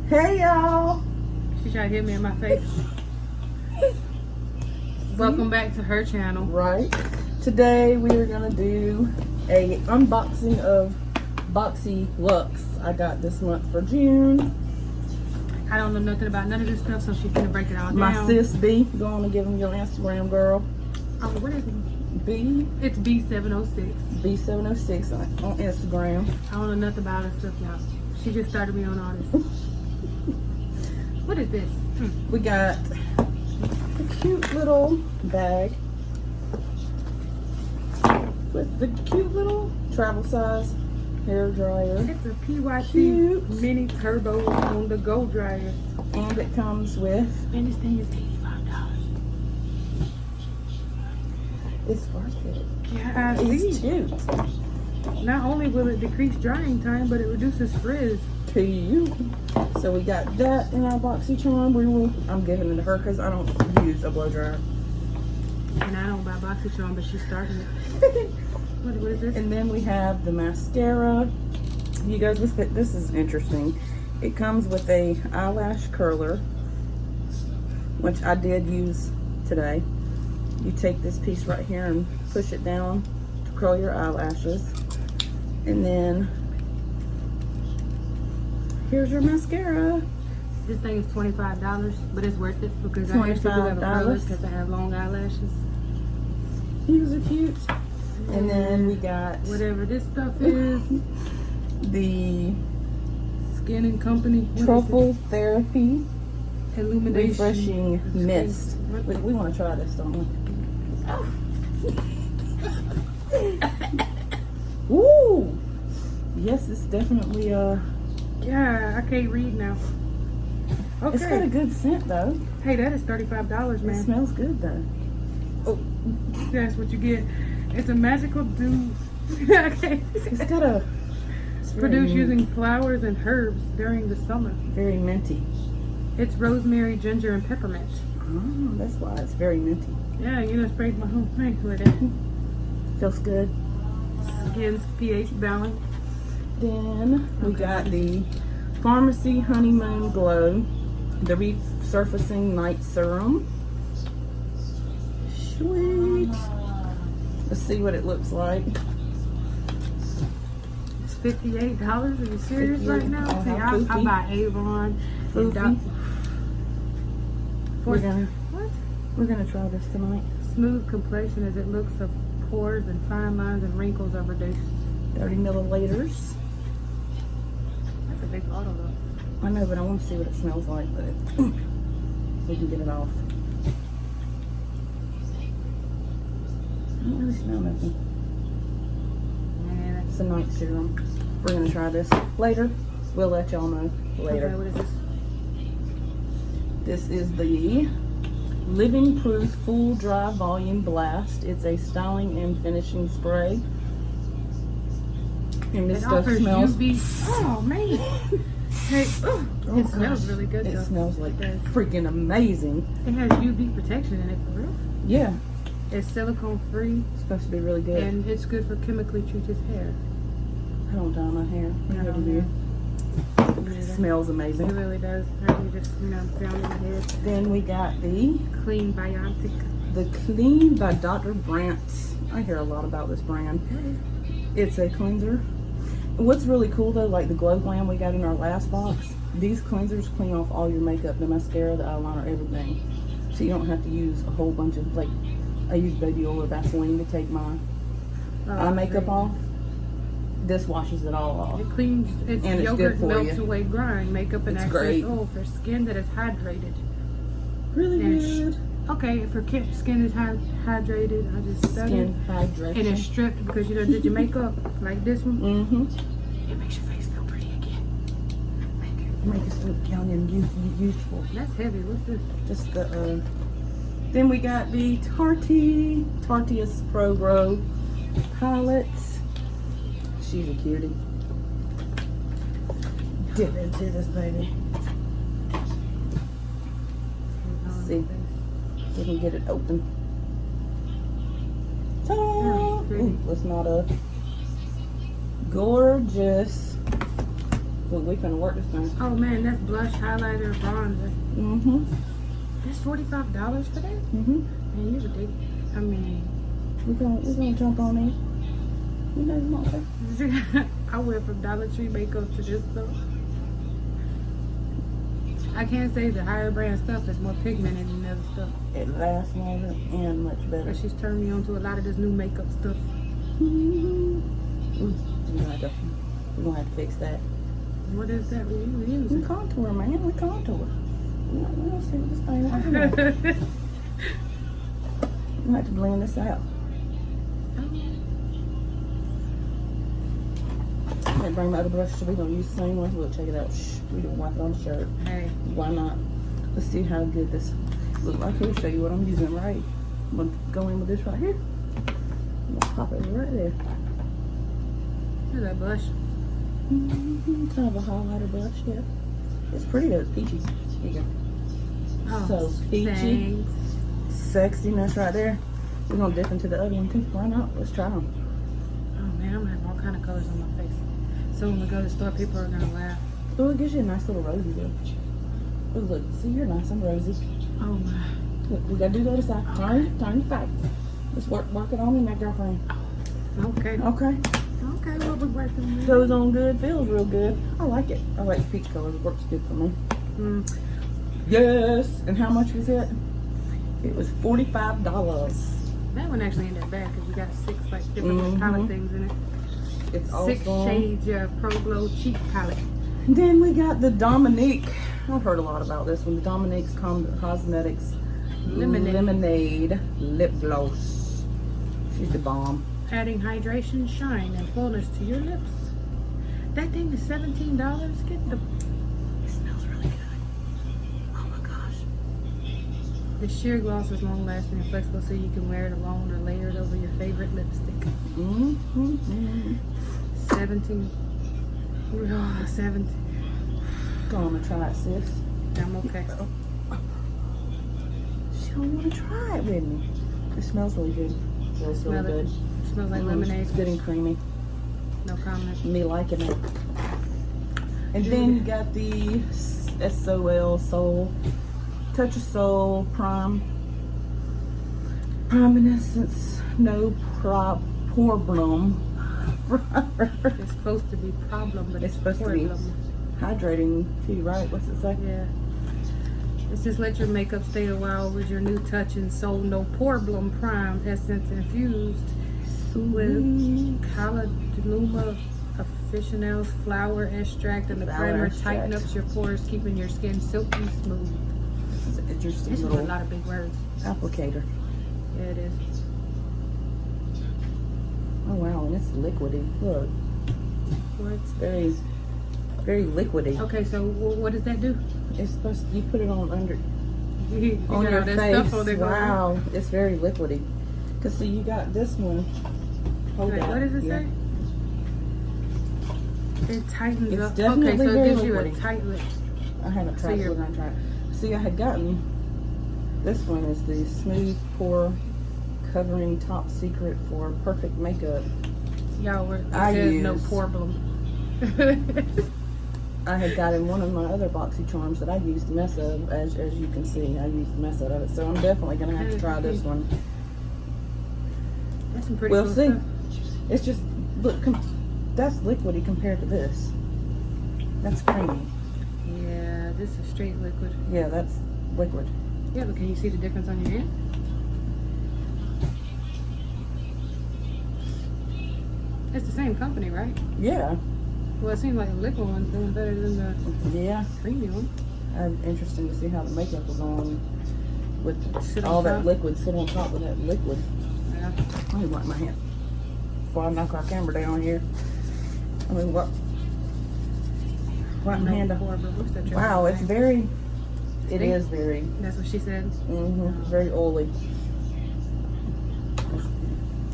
Hey y'all! She tried to hit me in my face. Welcome back to her channel. Right. Today we are gonna do a unboxing of BoxyLuxe. I got this month for June. I don't know nothing about none of this stuff, so she's gonna break it all down. My sis B, go on and give them your Instagram, girl. Oh, what is it? B. It's B706. B706 on Instagram. I don't know nothing about her stuff, y'all. She just started me on all this. What is this? We got a cute little bag with the cute little travel size hair dryer. It's a PYT Cute. mini turbo on the go dryer. And it comes with, And this thing is $85. it's worth it. Yeah, I It's see. cute. Not only will it decrease drying time, but it reduces frizz. To you. So we got that in our BoxyCharm. I'm giving it to her because I don't use a blow dryer. And I don't buy BoxyCharm, but she started it. What is this? And then we have the mascara. You guys, this is interesting. It comes with a eyelash curler, which I did use today. You take this piece right here and push it down to curl your eyelashes. And then here's your mascara. This thing is $25, but it's worth it because I actually do have a curler because I have long eyelashes. These are cute. And then we got Whatever this stuff is, the Skin and Company. What is Truffle Therapy it? Illumination. Refreshing Mist. We want to try this, don't we? Woo! Yes, it's definitely Yeah, I can't read now. Okay. It's got a good scent though. Hey, that is $35, It man. smells good though. Oh, That's what you get. It's a magical dew. Okay. it's got a. It's very Produced mint- using flowers and herbs during the summer. very minty. It's rosemary, ginger, and peppermint. Oh, that's why it's very minty. Yeah, you know, sprayed my whole face with it. Feels good. Skin's pH balance. Then we got the Pharmacy Honeymoon Glow, the Resurfacing Night Serum. Sweet. Let's see what it looks like. It's $58. Are you serious $58. right now? See, I buy Avon. and Foofy. What? We're gonna try this tonight. Smooth complexion as it looks of pores and fine lines and wrinkles are reduced. 30 milliliters. That's a big bottle though. I know, but I want to see what it smells like, but we can get it off. I don't really smell nothing. Man, It's a night serum. We're gonna try this later. We'll let y'all know later. okay, what is this? This is the Living Proof Full Dry Volume Blast. It's a styling and finishing spray. And this It stuff offers smells. UV. Oh man. Hey, oh, Oh, it smells gosh. really good It though. smells like It does. freaking amazing. It has UV protection in it for real. Yeah, It's silicone free it's supposed to be really good. and it's good for chemically treated hair. I don't dye my hair. I Neither don't do you. Me It neither. smells It amazing. really does. How you just, down in the head. Then we got the Clean Biotic. Clean by Dr. Brandt. I hear a lot about this brand. It's a cleanser. What's really cool though, like the Glow Glam we got in our last box, these cleansers clean off all your makeup, the mascara, the eyeliner, everything. So you don't have to use a whole bunch of, like, I use baby oil or Vaseline to take my eye makeup off. This washes it all off. It cleans, it's And it's yogurt good for melts you. away grime, makeup, and It's excess great. oil for skin that is hydrated. Really And good. Okay, if your skin is hydrated, I just said Skin it. hydration. And it's stripped because you done did your makeup like this one. Mm-hmm. It makes your face feel pretty again. Make us look young and youthful. That's heavy. What's this? Just the, then we got the Tarteus Pro Grow palette. She's a cutie. Dip into this baby. See, we can get it open. Ta-da! That's pretty. Ooh, it's not a gorgeous. when we finna work this thing. Oh man, that's blush, highlighter, bronzer. Mm-hmm. That's $45 for that? Mm-hmm. Man, you ridiculous. I mean, We're gonna jump on in. You know you want to. I went from Dollar Tree makeup to this stuff. I can't say the higher brand stuff is more pigmented than the other stuff. It lasts longer and much better. But she's turned me on to a lot of this new makeup stuff. Mm-hmm. We're gonna have to fix that. What is that we We using? contour, man. We contour. We don't see what this thing is. We have to blend this out. I bring my other brush, so we're gonna use the same one. We'll check it out. Shh, we don't wipe it on the shirt. Hey. Why not? Let's see how good this look like. I'll show you what I'm using right. I'm gonna go in with this right here. I'm gonna pop it right there. Look at that blush. Kind of a highlighter brush, yeah. It's pretty though, it's peachy. Here you go. Oh, So peachy. thanks. Sexiness right there. We're gonna dip into the other one too. Why not? Let's try them. Oh man, I'm gonna have all kind of colors on my face. So when we go to the store, people are gonna laugh. Oh, it gives you a nice little rosy look. Oh, look, see, you're nice. I'm rosy. Oh my. Look, we gotta do the other side. Turn your face. Let's work it on in, my girlfriend. Okay. Okay. Okay, we'll be working with Goes on good, feels real good. I like it. I like peach color. It works good for me. Mm. Yes. And how much was it? It was $45. That one actually ain't that bad because we got 6 like different palette things in it. It's 6 awesome. shades Pro Glow cheek palette. Then we got the Dominique. I've heard a lot about this one. The Dominique's Cosmetics Lemonade Lip Gloss. She's the bomb. Adding hydration, shine, and fullness to your lips. That thing is $17. Get the. It smells really good. Oh my gosh. The sheer gloss is long lasting and flexible, so you can wear it alone or layer it over your favorite lipstick. 17. Oh, 17. Go on and try it, sis. I'm okay. She don't want to try it with me. It smells really good. It smells really Smell it. good. Smells like lemonade. It's good and creamy. No comment. Me liking it. And then you got the SOL Touch of Soul Prominence No Problem. It's supposed to be problem, but It's supposed to be hydrating too, right? What's it say? Yeah. It says let your makeup stay a while with your new Touch and Soul No Problem Prime Essence infused with Calendula Officinal's flower extract, and the primer tighten up your pores, keeping your skin silky smooth. This is an interesting This is a little lot of big words. applicator. Yeah, it is. Oh wow, and it's liquidy. Look, it's very, very liquidy. Okay, so what does that do? It's supposed to, you put it on under You on got your all that face. stuff on there going on. Wow, it's very liquidy. Cause see, you got this one. Hold Wait, that. what does it Yeah. say? It tightens It's up. Okay, definitely so it very gives you a liquidy. tight lip. I haven't So tried it. you're- We're gonna try it. See, I had gotten this one is the Smooth Pore Covering Top Secret for Perfect Makeup. Y'all were, it I says no use- problem. I had got in one of my other BoxyCharms that I used the mess of, as you can see, I used the mess out of it. So I'm definitely gonna have to try this one. That's some pretty We'll cool see. stuff. It's just look, that's liquidy compared to this. That's creamy. Yeah, this is straight liquid. Yeah, that's liquid. Yeah, but can you see the difference on your hand? It's the same company, right? Yeah, Well, it seems like the liquid one's doing better than the yeah. creamy one. Interesting to see how the makeup was on with Sit on all that top. liquid sit on top of that liquid. Yeah. Let me wipe my hand before I knock our camera down here. I mean, wipe my hand off. What's that? Wow, it's very. It See? is very. That's what she said. Very oily.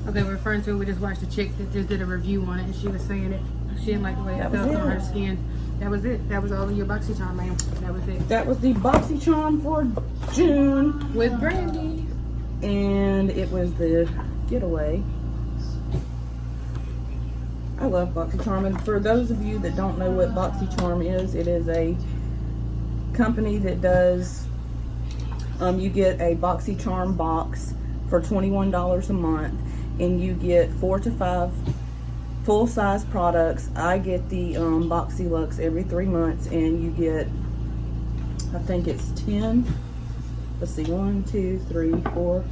Okay, we're referring to it. We just watched a chick that just did a review on it, and she was saying it. She didn't like the way it That was felt on it. her skin. That was it. That was all in your BoxyCharm, ma'am. That was it. That was the BoxyCharm for June, With brandy. and it was the getaway. I love BoxyCharm. And for those of you that don't know what BoxyCharm is, it is a company that does, you get a BoxyCharm box for $21 a month, and you get 4 to 5 full-size products. I get the BoxyLuxe every 3 months, and you get, I think it's 10. Let's see, 1, 2, 3, 4,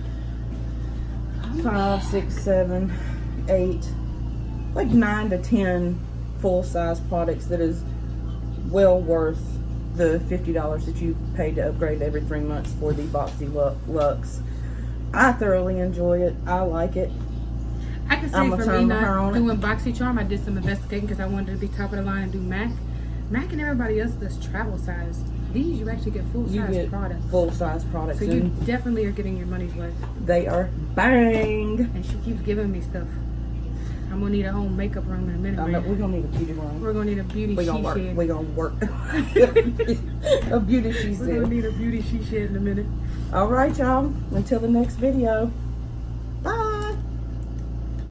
5, 6, 7, 8, like 9 to 10 full-size products that is well worth the $50 that you pay to upgrade every 3 months for the BoxyLuxe. I thoroughly enjoy it. I like it. I can say I'm for gonna me turn not her on doing BoxyCharm, I did some investigating because I wanted to be top of the line and do MAC. MAC and everybody else does travel size. These you actually get full You size get products. full-size products. So and you definitely are getting your money's worth. they are bang. And she keeps giving me stuff. I'm gonna need a home makeup room in a minute. I know, man. we're gonna need a beauty room. We're gonna need a beauty We're she gonna work. shed. We're gonna work. A beauty she We're gonna said. need a beauty she shed in a minute. All right, y'all. Until the next video.